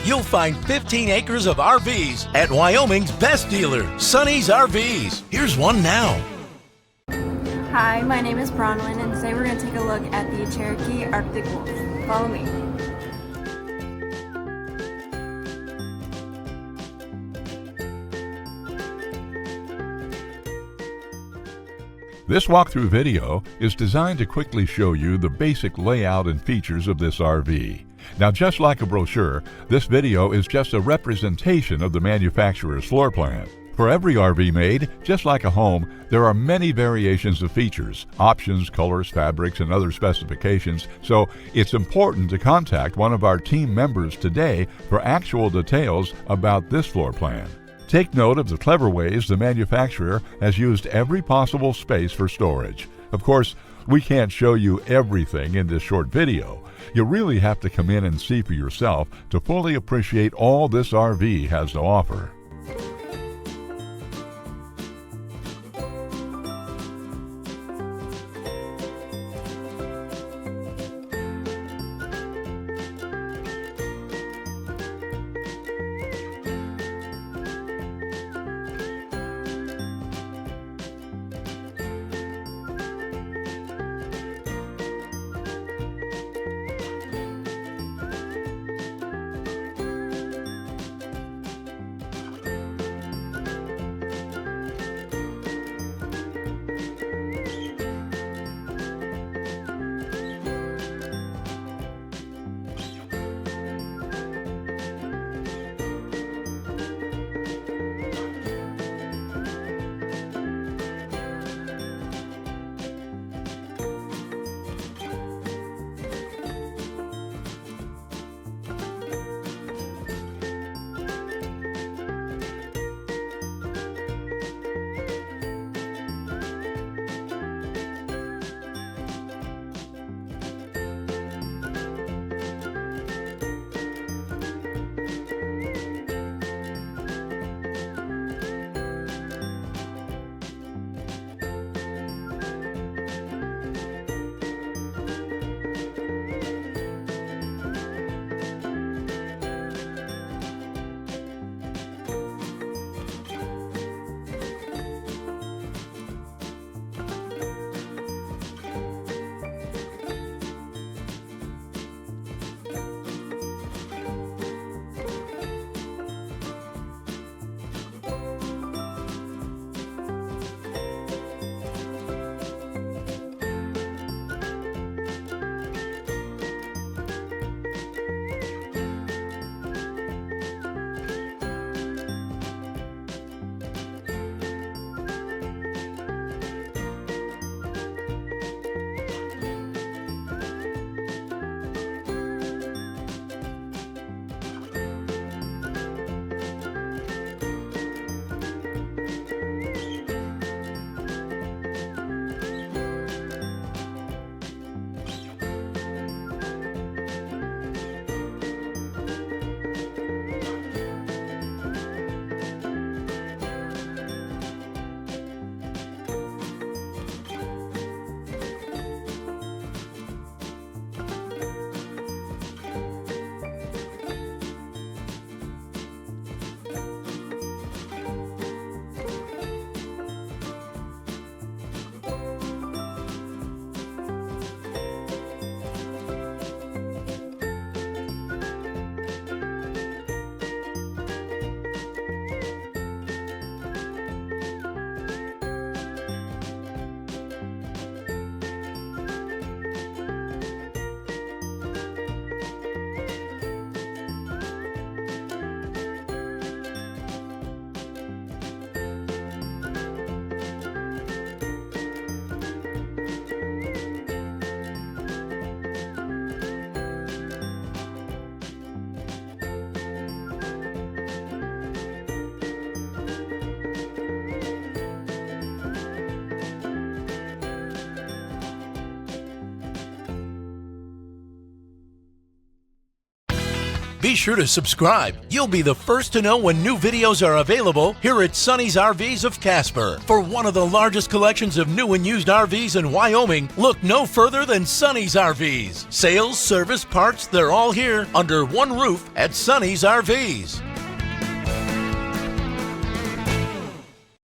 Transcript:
you'll find 15 acres of RVs at Wyoming's best dealer, Sonny's RVs. Here's one now. Hi, my name is Bronwyn, and today we're going to take a look at the Cherokee Arctic Wolf. Follow me. This walkthrough video is designed to quickly show you the basic layout and features of this RV. Now, just like a brochure, this video is just a representation of the manufacturer's floor plan. For every RV made, just like a home, there are many variations of features, options, colors, fabrics, and other specifications, so it's important to contact one of our team members today for actual details about this floor plan. Take note of the clever ways the manufacturer has used every possible space for storage. Of course, we can't show you everything in this short video. You really have to come in and see for yourself to fully appreciate all this RV has to offer. Be sure to subscribe. You'll be the first to know when new videos are available here at Sonny's RVs of Casper. For one of the largest collections of new and used RVs in Wyoming, look no further than Sonny's RVs. Sales, service, parts, they're all here under one roof at Sonny's RVs.